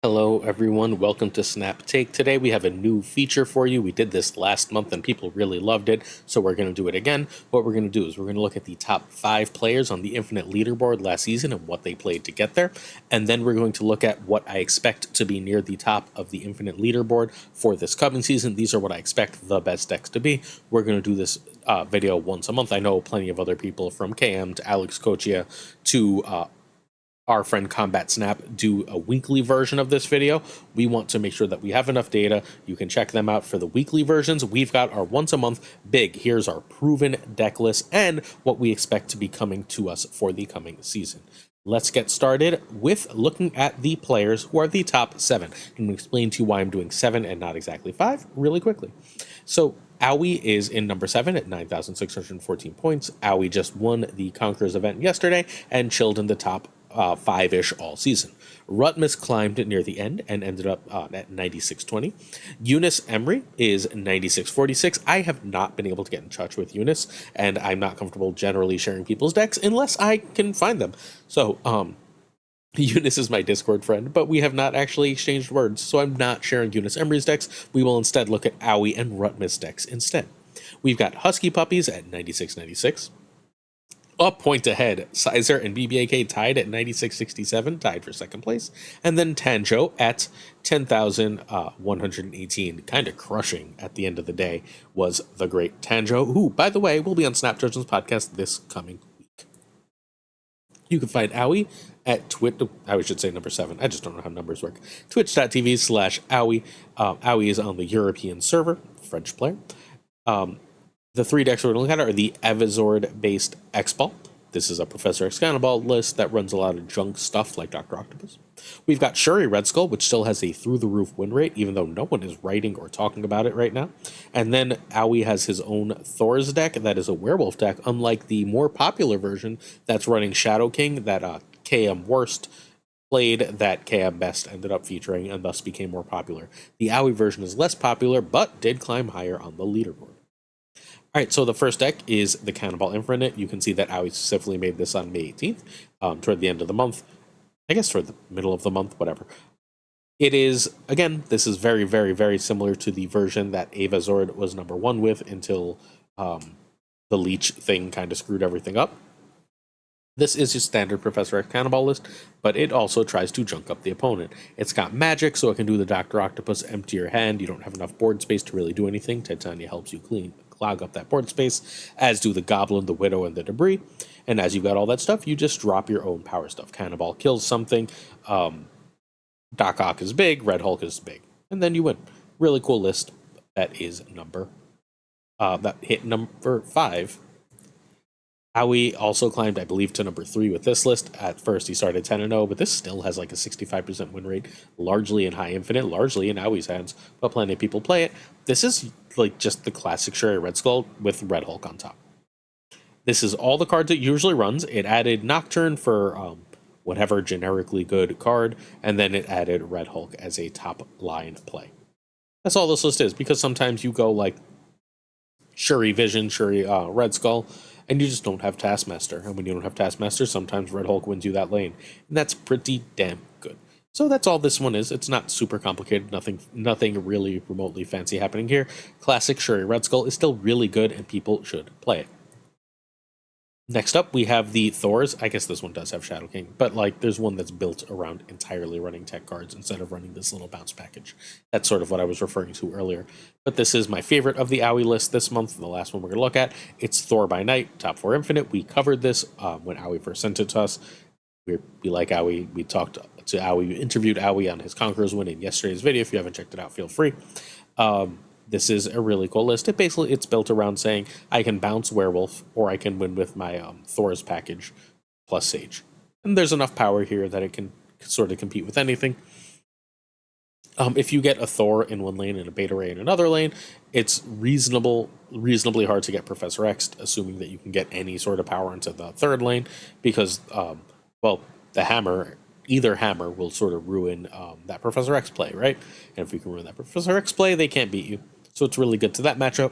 Hello everyone, welcome to Snap Take. Today we have a new feature for you. We did this last month and people really loved it, so we're going to do it again. What we're going to do is we're going to look at the top 5 players on the Infinite Leaderboard last season and what they played to get there. And then we're going to look at what I expect to be near the top of the Infinite Leaderboard for this coming season. These are what I expect the best decks to be. We're going to do this video once a month. I know plenty of other people, from KM to Alex Kochia to our friend Combat Snap, do a weekly version of this video. We want to make sure that we have enough data. You can check them out for the weekly versions. We've got our once a month big. Here's our proven deck list and what we expect to be coming to us for the coming season. Let's get started with looking at the players who are the top 7. I'm going to explain to you why I'm doing 7 and not exactly 5 really quickly. So Owie is in number 7 at 9,614 points. Owie just won the Conquerors event yesterday and chilled in the top 5-ish all season. Rutmus climbed near the end and ended up at 9620. YunusEmre is 9646. I have not been able to get in touch with Yunus, and I'm not comfortable generally sharing people's decks unless I can find them. So, Yunus is my Discord friend, but we have not actually exchanged words, so I'm not sharing YunusEmre's decks. We will instead look at Owie and Rutmus decks instead. We've got HuskyPuppies at 9696. A point ahead, Sizer and BBAK tied at 9667, tied for second place. And then Tanjo at 10,118, kind of crushing at the end of the day, was the great Tanjo, who, by the way, will be on Snap Judgment's podcast this coming week. You can find Owie at I should say number 7. I just don't know how numbers work. Twitch.tv/Owie. Owie is on the European server, French player. The 3 decks we're going to look at are the Evazord-based X-Ball. This is a Professor X Cannonball list that runs a lot of junk stuff like Dr. Octopus. We've got Shuri Red Skull, which still has a through-the-roof win rate, even though no one is writing or talking about it right now. And then Owie has his own Thor's deck that is a werewolf deck, unlike the more popular version that's running Shadow King that KM Worst played, that KM Best ended up featuring and thus became more popular. The Owie version is less popular, but did climb higher on the leaderboard. Alright, so the first deck is the Cannonball Infinite. You can see that Owie specifically made this on May 18th, toward the end of the month. I guess toward the middle of the month, whatever. It is, again, this is very, very, very similar to the version that Evazord was number 1 with until the Leech thing kind of screwed everything up. This is your standard Professor X Cannonball list, but it also tries to junk up the opponent. It's got magic, so it can do the Dr. Octopus, empty your hand. You don't have enough board space to really do anything. Titania helps you clog up that board space, as do the Goblin, the Widow, and the Debris. And as you've got all that stuff, you just drop your own power stuff. Cannonball kills something. Doc Ock is big. Red Hulk is big. And then you win. Really cool list. That is that hit number 5. Owie also climbed, I believe, to number 3 with this list. At first, he started 10-0, but this still has like a 65% win rate, largely in high infinite, largely in Owie's hands, but plenty of people play it. This is like just the classic Shuri Red Skull with Red Hulk on top. This is all the cards it usually runs. It added Nocturne for whatever generically good card, and then it added Red Hulk as a top line play. That's all this list is, because sometimes you go like Shuri Vision, Shuri Red Skull, and you just don't have Taskmaster. And when you don't have Taskmaster, sometimes Red Hulk wins you that lane. And that's pretty damn good. So that's all this one is. It's not super complicated. Nothing really remotely fancy happening here. Classic Shuri Red Skull is still really good, and people should play it. Next up, we have the Thors. I guess this one does have Shadow King, but like there's one that's built around entirely running tech cards instead of running this little bounce package. That's sort of what I was referring to earlier. But this is my favorite of the Owie list this month, the last one we're going to look at. It's Thor by Night, top 4 Infinite. We covered this when Owie first sent it to us. We like Owie. We talked to Owie. We interviewed Owie on his Conquerors win in yesterday's video. If you haven't checked it out, feel free. This is a really cool list. It's built around saying I can bounce Werewolf or I can win with my Thor's package plus Sage. And there's enough power here that it can sort of compete with anything. If you get a Thor in one lane and a Beta Ray in another lane, it's reasonably hard to get Professor X, assuming that you can get any sort of power into the third lane, because, the hammer, either hammer will sort of ruin that Professor X play, right? And if you can ruin that Professor X play, they can't beat you. So it's really good to that matchup.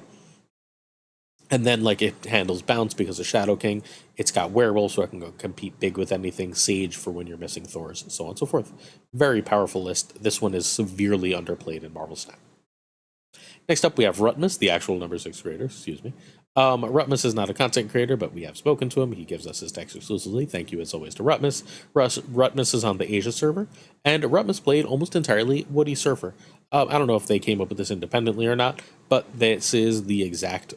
And then, like, it handles bounce because of Shadow King. It's got Werewolf, so I can go compete big with anything. Sage for when you're missing Thors, and so on and so forth. Very powerful list. This one is severely underplayed in Marvel Snap. Next up, we have Rutmus, the actual number 6 creator, excuse me. Rutmus is not a content creator, but we have spoken to him. He gives us his decks exclusively. Thank you, as always, to Rutmus. Rutmus is on the Asia server, and Rutmus played almost entirely Woody Surfer. I don't know if they came up with this independently or not, but this is the exact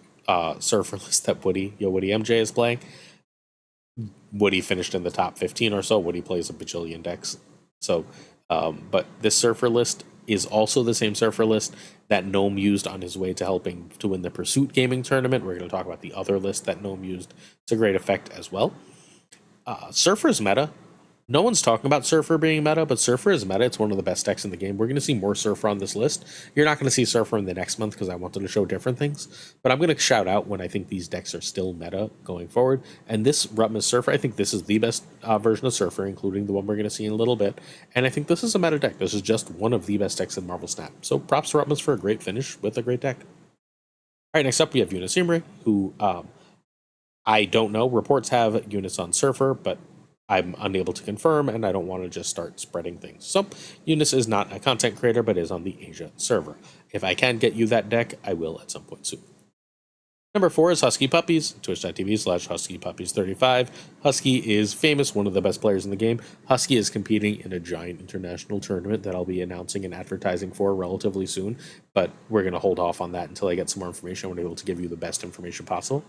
Surfer list that YunusEmre is playing. Woody finished in the top 15 or so. Woody plays a bajillion decks. So, but this Surfer list is also the same Surfer list that Gnome used on his way to helping to win the Pursuit Gaming Tournament. We're going to talk about the other list that Gnome used to great effect as well. Surfer's meta. No one's talking about Surfer being meta, but Surfer is meta. It's one of the best decks in the game. We're going to see more Surfer on this list. You're not going to see Surfer in the next month because I wanted to show different things, but I'm going to shout out when I think these decks are still meta going forward. And this Rutmus Surfer, I think this is the best version of Surfer, including the one we're going to see in a little bit. And I think this is a meta deck. This is just one of the best decks in Marvel Snap. So props to Rutmus for a great finish with a great deck. All right, next up we have YunusEmre, who I don't know. Reports have Yunus on Surfer, but I'm unable to confirm, and I don't want to just start spreading things. So, Yunus is not a content creator, but is on the Asia server. If I can get you that deck, I will at some point soon. Number 4 is HuskyPuppies, twitch.tv/HuskyPuppies35. Husky is famous, one of the best players in the game. Husky is competing in a giant international tournament that I'll be announcing and advertising for relatively soon, but we're going to hold off on that until I get some more information. I want to be able to give you the best information possible.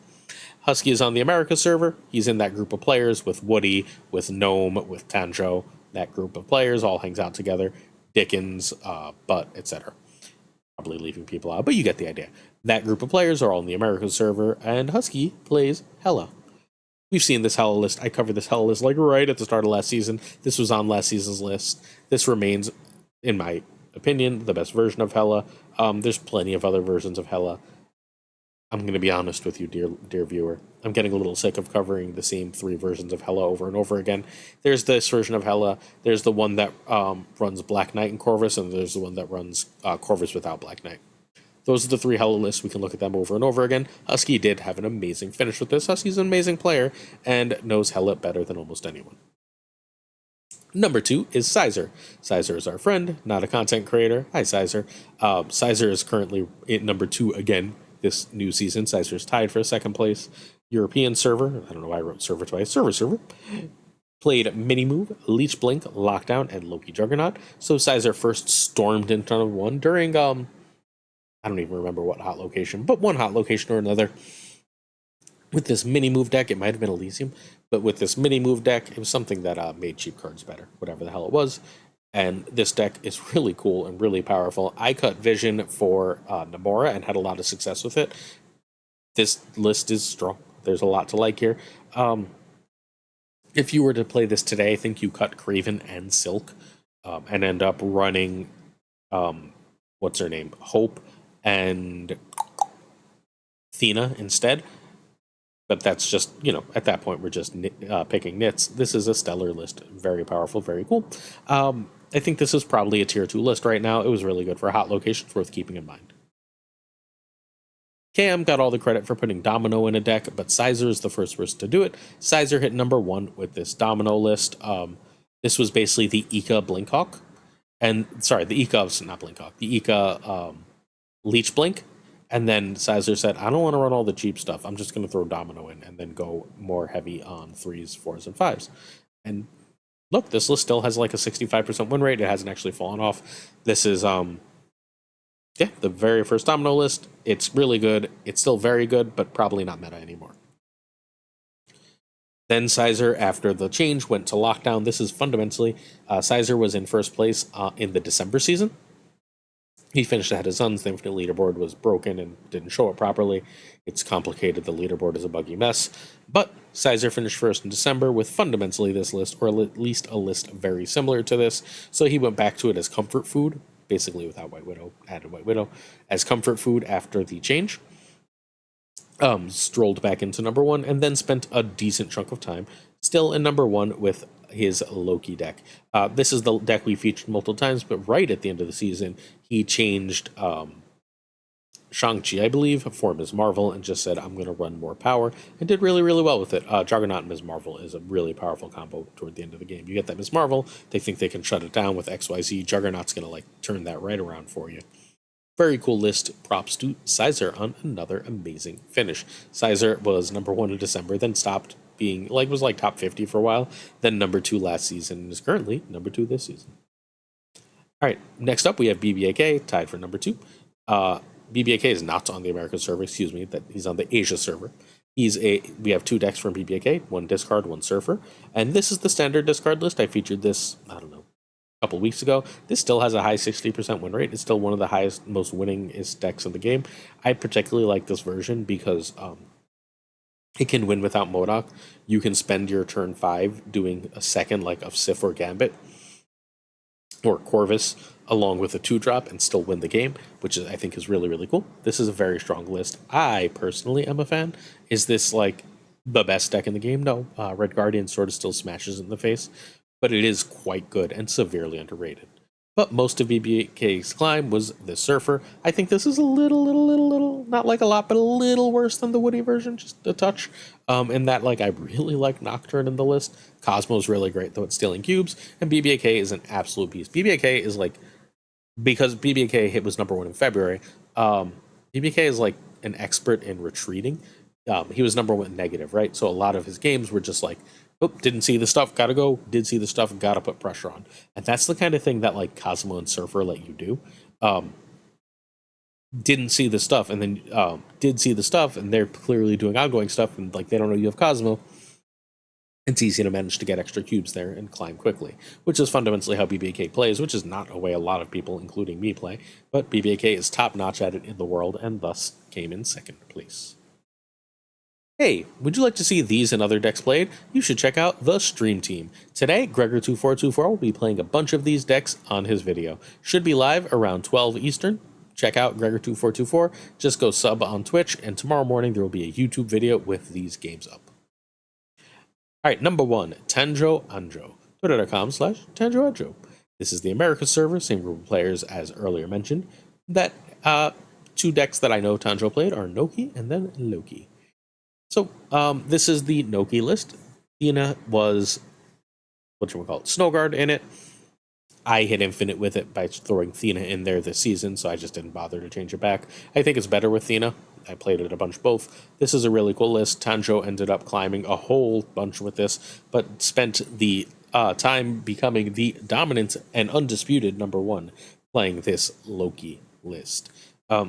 Husky is on the America server. He's in that group of players with Woody, with Gnome, with Tanjo. That group of players all hangs out together. Dickens, Butt, etc. Probably leaving people out, but you get the idea. That group of players are all on the America server, and Husky plays Hela. We've seen this Hela list. I covered this Hela list like right at the start of last season. This was on last season's list. This remains, in my opinion, the best version of Hela. There's plenty of other versions of Hela. I'm going to be honest with you, dear viewer. I'm getting a little sick of covering the same 3 versions of Hela over and over again. There's this version of Hela. There's the one that runs Black Knight and Corvus, and there's the one that runs Corvus without Black Knight. Those are the 3 Hela lists. We can look at them over and over again. Husky did have an amazing finish with this. Husky's an amazing player and knows Hela better than almost anyone. Number 2 is Sizer. Sizer is our friend, not a content creator. Hi, Sizer. Sizer is currently at number 2 again this new season. Sizer is tied for 2nd place. European server. I don't know why I wrote server twice. Server. Played Mini Move, Leech Blink, Lockdown, and Loki Juggernaut. So Sizer first stormed into number 1 during I don't even remember what hot location, but one hot location or another. With this Mini Move deck, it might have been Elysium, but with this Mini Move deck, it was something that made cheap cards better, whatever the hell it was. And this deck is really cool and really powerful. I cut Vision for Namora and had a lot of success with it. This list is strong. There's a lot to like here. If you were to play this today, I think you cut Craven and Silk and end up running, what's her name? Hope and Athena instead. But that's just, at that point, we're just picking nits. This is a stellar list. Very powerful, very cool. I think this is probably a tier 2 list right now. It was really good for hot locations, worth keeping in mind. KM got all the credit for putting Domino in a deck, but Sizer is the first person to do it. Sizer hit number 1 with this Domino list. This was basically the Ika Blinkhawk. And, sorry, the Ika, not Blinkhawk, the Ika Leech Blink. And then Sizer said, I don't want to run all the cheap stuff. I'm just going to throw Domino in and then go more heavy on 3s, 4s, and 5s. And look, this list still has like a 65% win rate. It hasn't actually fallen off. This is, the very first Domino list. It's really good. It's still very good, but probably not meta anymore. Then Sizer, after the change, went to Lockdown. This is fundamentally, Sizer was in first place in the December season. He finished ahead of Suns. The Infinite Leaderboard was broken and didn't show it properly. It's complicated. The leaderboard is a buggy mess. But Sizer finished first in December with fundamentally this list, or at least a list very similar to this. So he went back to it as comfort food, basically without White Widow, added White Widow, as comfort food after the change. Strolled back into number 1, and then spent a decent chunk of time still in number 1 with his Loki deck. This is the deck we featured multiple times, but right at the end of the season, he changed Shang-Chi, I believe, for Ms. Marvel and just said, I'm going to run more power, and did really, really well with it. Juggernaut and Ms. Marvel is a really powerful combo toward the end of the game. You get that Ms. Marvel, they think they can shut it down with XYZ. Juggernaut's going to, like, turn that right around for you. Very cool list. Props to Sizer on another amazing finish. Sizer was number 1 in December, then stopped being, like, was like top 50 for a while, then number 2 last season, and is currently number 2 this season. All right, next up we have BBAK, tied for number 2. BBAK is not on the American server, that he's on the Asia server. We have 2 decks from BBAK, 1 discard, 1 surfer, and this is the standard discard list. I featured this, I don't know, a couple weeks ago. This still has a high 60% win rate. It's still one of the highest, most winningest decks in the game. I particularly like this version because it can win without MODOK. You can spend your turn 5 doing a second like of Sif or Gambit or Corvus along with a 2-drop and still win the game, which I think is really, really cool. This is a very strong list. I personally am a fan. Is this like the best deck in the game? No. Red Guardian sort of still smashes in the face, but it is quite good and severely underrated. But most of BBAK's climb was the Surfer. I think this is a little, not like a lot, but a little worse than the Woody version, just a touch. In that, like, I really like Nocturne in the list. Cosmo's really great, though it's stealing cubes. And BBAK is an absolute beast. BBAK is like, because BBAK hit was number 1 in February, BBAK is like an expert in retreating. He was number 1 negative, right? So a lot of his games were just like, oh, didn't see the stuff, gotta go. Did see the stuff, gotta put pressure on. And that's the kind of thing that like Cosmo and Surfer let you do. Didn't see the stuff, and then did see the stuff, and they're clearly doing ongoing stuff, and like they don't know you have Cosmo. It's easy to manage to get extra cubes there and climb quickly, which is fundamentally how BBAK plays, which is not a way a lot of people, including me, play. But BBAK is top-notch at it in the world, and thus came in second place. Hey, would you like to see these and other decks played? You should check out the Stream Team. Today, Gregor2424 will be playing a bunch of these decks on his video. Should be live around 12 Eastern. Check out Gregor2424. Just go sub on Twitch, and tomorrow morning there will be a YouTube video with these games up. All right, number 1, Tanjo Anjo. Twitter.com/TanjoAnjo. This is the America server, same group of players as earlier mentioned. That 2 decks that I know Tanjo played are Noki and then Loki. So, this is the Noki list. Athena was, Snowguard in it. I hit Infinite with it by throwing Athena in there this season, so I just didn't bother to change it back. I think it's better with Athena. I played it a bunch both. This is a really cool list. Tanjo ended up climbing a whole bunch with this, but spent the time becoming the dominant and undisputed number 1 playing this Loki list.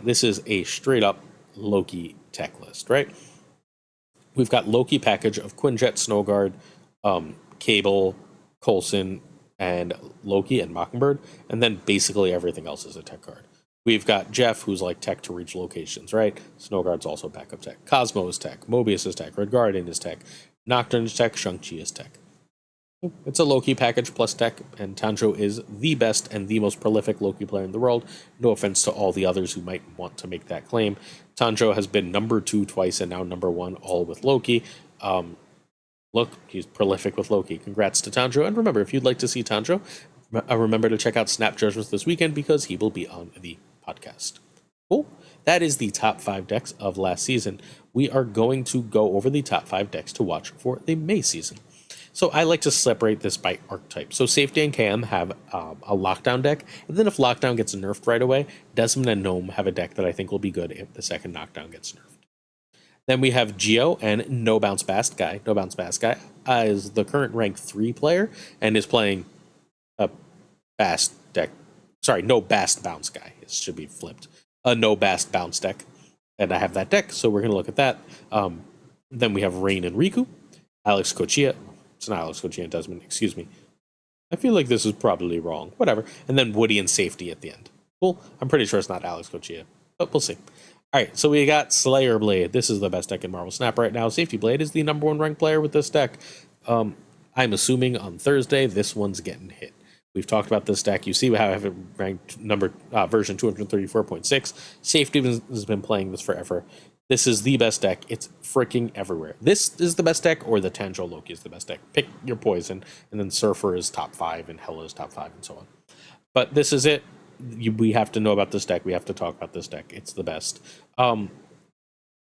This is a straight-up Loki tech list, right? We've got Loki package of Quinjet, Snowguard, Cable, Coulson, and Loki and Mockingbird, and then basically everything else is a tech card. We've got Jeff, who's like tech to reach locations, right? Snowguard's also backup tech. Cosmo is tech. Mobius is tech. Red Guardian is tech. Nocturne is tech. Shang-Chi is tech. It's a Loki package plus tech, and Tanjo is the best and the most prolific Loki player in the world. No offense to all the others who might want to make that claim. Tanjo has been number 2 twice and now number 1, all with Loki. Look, he's prolific with Loki. Congrats to Tanjo. And remember, if you'd like to see Tanjo, remember to check out Snap Judgments this weekend because he will be on the podcast. Cool. That is the top 5 decks of last season. We are going to go over the top 5 decks to watch for the May season. So I like to separate this by archetype. So Safety and KM have a Lockdown deck, and then if Lockdown gets nerfed right away, Desmond and Gnome have a deck that I think will be good if the second Knockdown gets nerfed. Then we have Geo and No Bounce Bast Guy. No Bounce Bast Guy is the current rank 3 player and is playing a Bast deck. Sorry, No Bast Bounce Guy. It should be flipped. A No Bast Bounce deck. And I have that deck, so we're going to look at that. Then we have Rain and Riku. Alex Kochia. It's not Alex Kochia and Desmond, excuse me. I feel like this is probably wrong. Whatever. And then Woody and Safety at the end. Well, I'm pretty sure it's not Alex Kochia, but we'll see. All right, so we got Slayer Blade. This is the best deck in Marvel Snap right now. Safety Blade is the number 1 ranked player with this deck. I'm assuming on Thursday this one's getting hit. We've talked about this deck. You see how I have it ranked version 234.6. Safety has been playing this forever. This is the best deck. It's freaking everywhere. This is the best deck, or the Tanjo Loki is the best deck. Pick your poison, and then Surfer is top 5, and Hella is top 5, and so on. But this is it. we have to know about this deck. We have to talk about this deck. It's the best.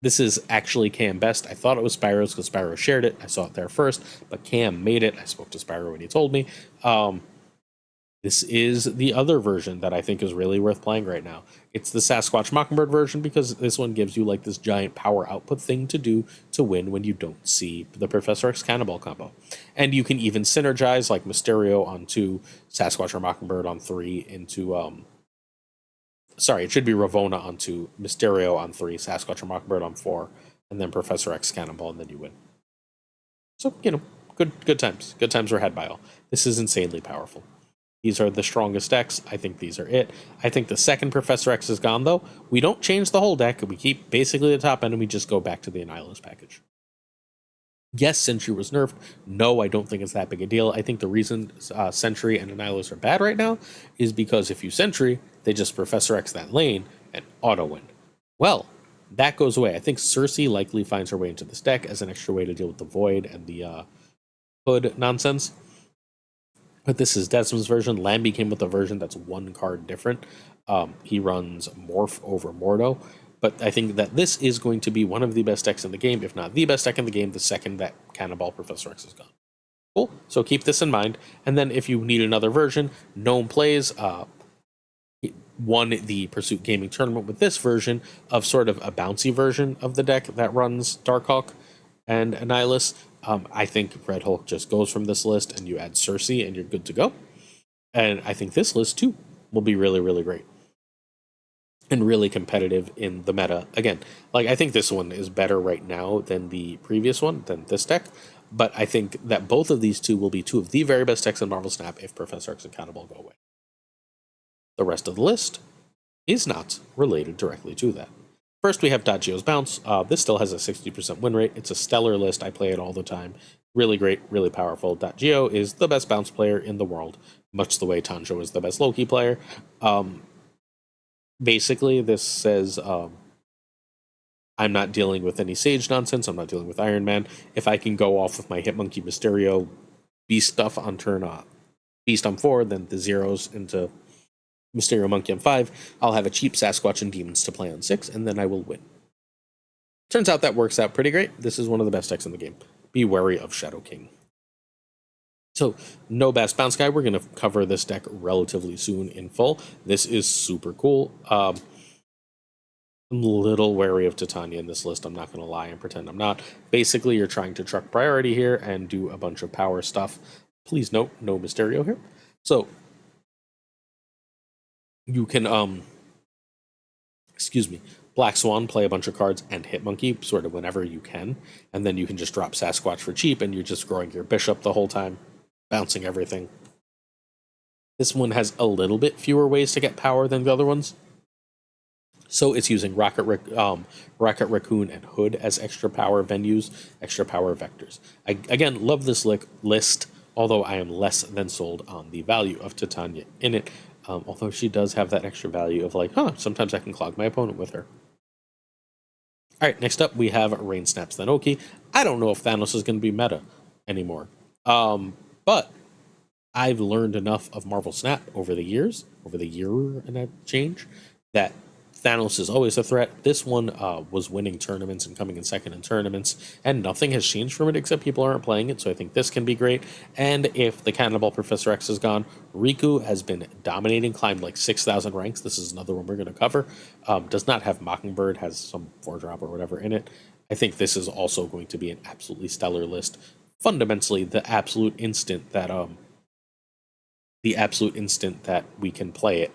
This is actually KM Best. I thought it was Spyro's because Spyro shared it. I saw it there first, but KM made it. I spoke to Spyro when he told me. This is the other version that I think is really worth playing right now. It's the Sasquatch Mockingbird version because this one gives you like this giant power output thing to do to win when you don't see the Professor X Cannonball combo. And you can even synergize like Mysterio on 2, Sasquatch or Mockingbird on 3 into sorry, it should be Ravona on 2, Mysterio on 3, Sasquatch or Mockingbird on 4, and then Professor X Cannonball, and then you win. So, you know, good times. Good times were had by all. This is insanely powerful. These are the strongest decks. I think these are it. I think the second Professor X is gone, though. We don't change the whole deck. We keep basically the top end, and we just go back to the Annihilus package. Yes, Sentry was nerfed. No, I don't think it's that big a deal. I think the reason Sentry and Annihilus are bad right now is because if you Sentry, they just Professor X that lane and auto-win. Well, that goes away. I think Cersei likely finds her way into this deck as an extra way to deal with the Void and the Hood nonsense. But this is Desmond's version. Lamby came with a version that's 1 card different. He runs Morph over Mordo. But I think that this is going to be one of the best decks in the game, if not the best deck in the game, the second that Cannonball Professor X is gone. Cool. So keep this in mind. And then if you need another version, Gnome plays won the Pursuit Gaming Tournament with this version of sort of a bouncy version of the deck that runs Darkhawk and Annihilus. I think Red Hulk just goes from this list and you add Cersei and you're good to go. And I think this list too will be really, really great. And really competitive in the meta. Again, like I think this one is better right now than the previous one, than this deck. But I think that both of these two will be 2 of the very best decks in Marvel Snap if Professor X and Cannonball go away. The rest of the list is not related directly to that. First, we have Gio's Bounce. This still has a 60% win rate. It's a stellar list. I play it all the time. Really great, really powerful. Gio is the best bounce player in the world, much the way Tanjo is the best Loki player. Basically, this says I'm not dealing with any Sage nonsense. I'm not dealing with Iron Man. If I can go off with my Hitmonkey Mysterio Beast stuff on turn Beast on 4, then the zeros into Mysterio Monkey on 5, I'll have a cheap Sasquatch and Demons to play on 6, and then I will win. Turns out that works out pretty great. This is one of the best decks in the game. Be wary of Shadow King. So, no Bast Bounce Guy. We're going to cover this deck relatively soon in full. This is super cool. I'm a little wary of Titania in this list. I'm not going to lie and pretend I'm not. Basically, you're trying to truck priority here and do a bunch of power stuff. Please note, no Mysterio here. So, you can, Black Swan, play a bunch of cards, and Hitmonkey sort of whenever you can. And then you can just drop Sasquatch for cheap, and you're just growing your Bishop the whole time, bouncing everything. This one has a little bit fewer ways to get power than the other ones. So it's using Rocket Raccoon and Hood as extra power venues, extra power vectors. I, again, love this list, although I am less than sold on the value of Titania in it. Although she does have that extra value of like, sometimes I can clog my opponent with her. Alright, next up we have Rain Snaps Thanoki. I don't know if Thanos is going to be meta anymore. But I've learned enough of Marvel Snap over the year and a change, that Thanos is always a threat. This one was winning tournaments and coming in second in tournaments, and nothing has changed from it except people aren't playing it, so I think this can be great. And if the Cannonball Professor X is gone, Riku has been dominating, climbed like 6,000 ranks. This is another one we're going to cover. Does not have Mockingbird, has some 4-drop or whatever in it. I think this is also going to be an absolutely stellar list. Fundamentally, the absolute instant that we can play it,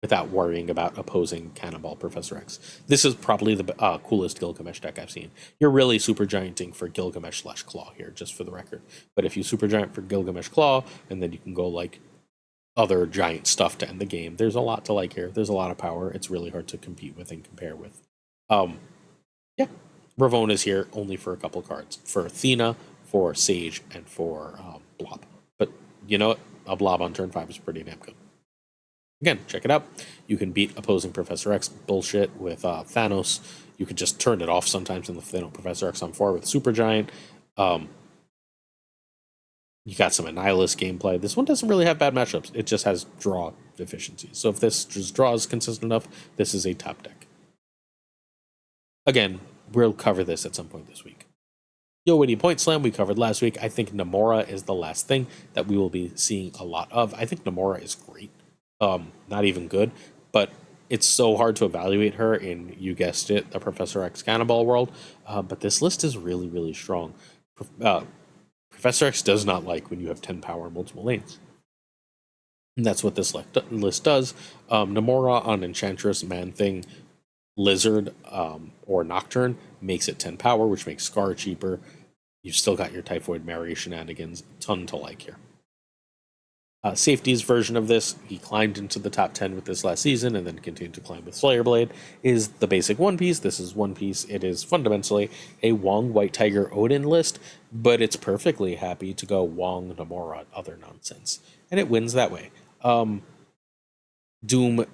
without worrying about opposing Cannonball Professor X. This is probably the coolest Gilgamesh deck I've seen. You're really super gianting for Gilgamesh/Claw here, just for the record. But if you super giant for Gilgamesh Claw, and then you can go like other giant stuff to end the game, there's a lot to like here. There's a lot of power. It's really hard to compete with and compare with. Ravona is here only for a couple cards. For Athena, for Sage, and for Blob. But you know what? A Blob on turn 5 is pretty damn good. Again, check it out. You can beat opposing Professor X bullshit with Thanos. You could just turn it off sometimes if they don't Professor X on 4 with Supergiant. You got some Annihilus gameplay. This one doesn't really have bad matchups. It just has draw deficiencies. So if this just draws consistent enough, this is a top deck. Again, we'll cover this at some point this week. Yo Witty Point Slam we covered last week. I think Namora is the last thing that we will be seeing a lot of. I think Namora is great. Not even good, but it's so hard to evaluate her in, you guessed it, the Professor X Cannonball world. But this list is really, really strong. Professor X does not like when you have 10 power in multiple lanes. And that's what this list does. Namora on Enchantress, Man-Thing, Lizard, or Nocturne makes it 10 power, which makes Scar cheaper. You've still got your Typhoid Mary shenanigans. Ton to like here. Safety's version of this, he climbed into the top 10 with this last season and then continued to climb with Slayer Blade, is the basic One Piece. This is One Piece. It is fundamentally a Wong, White Tiger, Odin list, but it's perfectly happy to go Wong, Namora, other nonsense. And it wins that way. Doom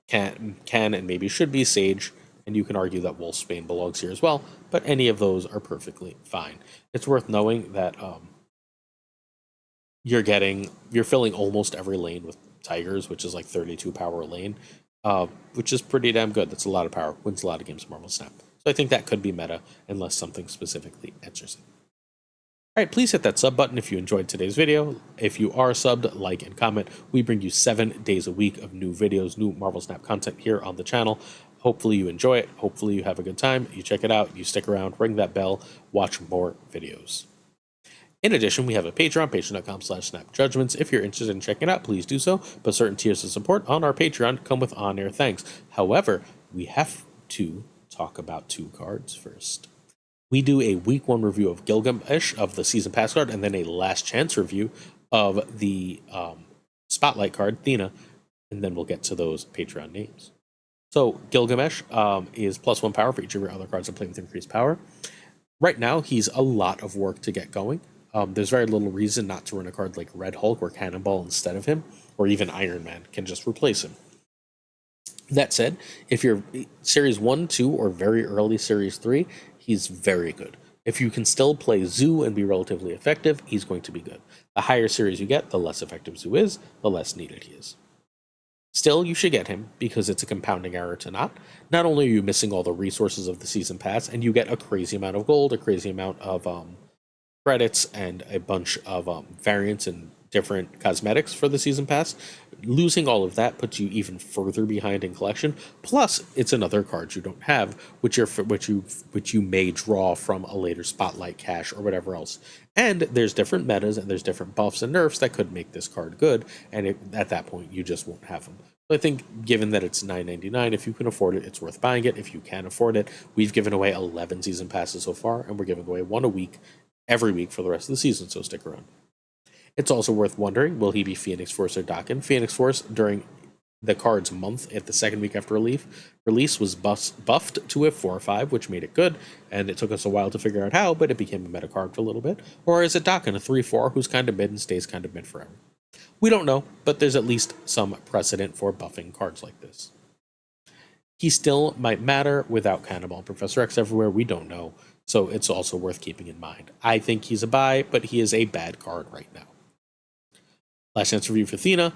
can and maybe should be Sage, and you can argue that Wolfsbane belongs here as well, but any of those are perfectly fine. It's worth knowing that you're filling almost every lane with Tigers, which is like 32 power a lane, which is pretty damn good. That's a lot of power. Wins a lot of games Marvel Snap. So I think that could be meta unless something specifically answers it. All right, please hit that sub button if you enjoyed today's video. If you are subbed, like and comment. We bring you 7 days a week of new videos, new Marvel Snap content here on the channel. Hopefully you enjoy it. Hopefully you have a good time. You check it out. You stick around. Ring that bell. Watch more videos. In addition, we have a Patreon, patreon.com/snapjudgments. If you're interested in checking it out, please do so. But certain tiers of support on our Patreon come with on-air thanks. However, we have to talk about 2 cards first. We do a week 1 review of Gilgamesh of the season pass card, and then a last chance review of the spotlight card, Thena, and then we'll get to those Patreon names. So Gilgamesh is +1 power for each of your other cards that play with increased power. Right now, he's a lot of work to get going. There's very little reason not to run a card like Red Hulk or Cannonball instead of him, or even Iron Man can just replace him. That said, if you're Series 1, 2, or very early Series 3, he's very good. If you can still play Zoo and be relatively effective, he's going to be good. The higher series you get, the less effective Zoo is, the less needed he is. Still, you should get him, because it's a compounding error to not. Not only are you missing all the resources of the Season Pass, and you get a crazy amount of gold, a crazy amount of credits, and a bunch of variants and different cosmetics for the Season Pass. Losing all of that puts you even further behind in collection. Plus, it's another card you don't have, which you may draw from a later Spotlight cache or whatever else. And there's different metas and there's different buffs and nerfs that could make this card good, and at that point you just won't have them. So I think, given that it's $9.99, if you can afford it, it's worth buying it. If you can't afford it, we've given away 11 Season Passes so far, and we're giving away 1 a week, every week for the rest of the season, so stick around. It's also worth wondering, will he be Phoenix Force or Dakin? Phoenix Force, during the card's month, at the second week after release, was buffed to a 4/5, which made it good, and it took us a while to figure out how, but it became a meta card for a little bit. Or is it Dakin, a 3/4, who's kind of mid and stays kind of mid forever? We don't know, but there's at least some precedent for buffing cards like this. He still might matter without Cannonball and Professor X everywhere, we don't know, so it's also worth keeping in mind. I think he's a buy, but he is a bad card right now. Last chance review for Thena.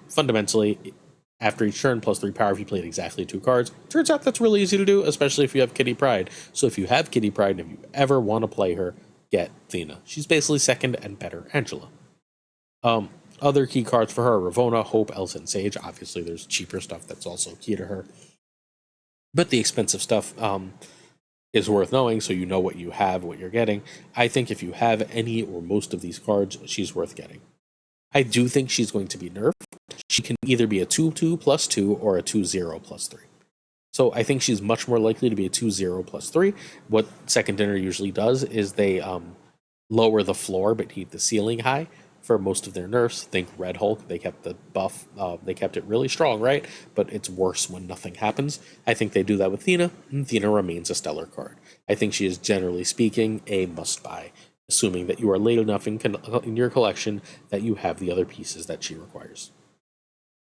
Fundamentally, after each turn, +3 power if you played exactly 2 cards. Turns out that's really easy to do, especially if you have Kitty Pryde. So if you have Kitty Pryde and if you ever want to play her, get Thena. She's basically second and better Angela. Other key cards for her are Ravonna, Hope, Elsa, and Sage. Obviously, there's cheaper stuff that's also key to her. But the expensive stuff is worth knowing, so you know what you have, what you're getting. I think if you have any or most of these cards, she's worth getting. I do think she's going to be nerfed. She can either be a 2/2 +2 or a 2/0 +3. So I think she's much more likely to be a 2/0 +3. What Second Dinner usually does is they lower the floor but keep the ceiling high for most of their nerfs. Think Red Hulk, they kept the buff, they kept it really strong, right? But it's worse when nothing happens. I think they do that with Thena, and Thena remains a stellar card. I think she is, generally speaking, a must-buy, assuming that you are late enough in your collection that you have the other pieces that she requires.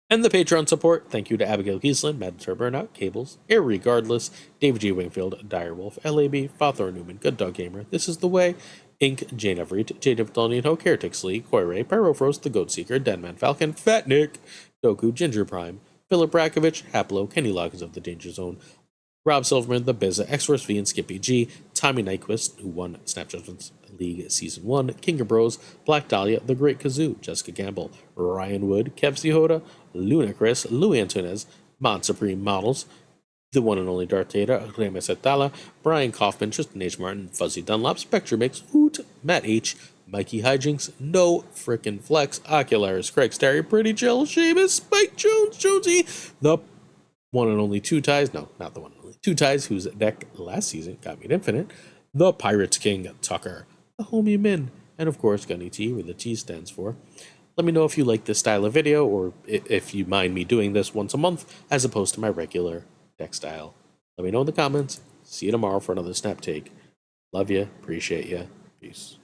And the Patreon support, thank you to Abigail Giesland, Madden Burnout, Cables, Irregardless, David G. Wingfield, Direwolf, LAB, FaThorNewman, Good Dog Gamer, This Is the Way, Ink, Jane Everett, Jade Dolnito, Caretix Lee, Koire, Pyrofrost, The Goat Seeker, Deadman Falcon, Fat Nick, Doku, Ginger Prime, Philip Brakovich, Haplo, Kenny Loggins of the Danger Zone, Rob Silverman, The Bizza, X-Force V and Skippy G, Tommy Nyquist, who won Snap Judgments League Season 1, Kinga Bros, Black Dahlia, The Great Kazoo, Jessica Gamble, Ryan Wood, Kev Hoda, Luna Chris, Louis Antunes, Mod Supreme Models, the one and only Darth Data, Reme Setala, Brian Kaufman, Tristan H. Martin, Fuzzy Dunlop, Spectre Mix, Hoot, Matt H., Mikey Hijinks, No Frickin' Flex, Ocularis, Craig Starry, Pretty Chill, Seamus, Spike Jones, Jonesy, the one and only Two Ties, no, not the one and only Two Ties, whose deck last season got me an Infinite, the Pirates King, Tuccrr, the Homie Min, and of course Gunny T, where the T stands for. Let me know if you like this style of video, or if you mind me doing this once a month, as opposed to my regular deck style. Let me know in the comments. See you tomorrow for another Snap Take. Love ya, appreciate ya, peace.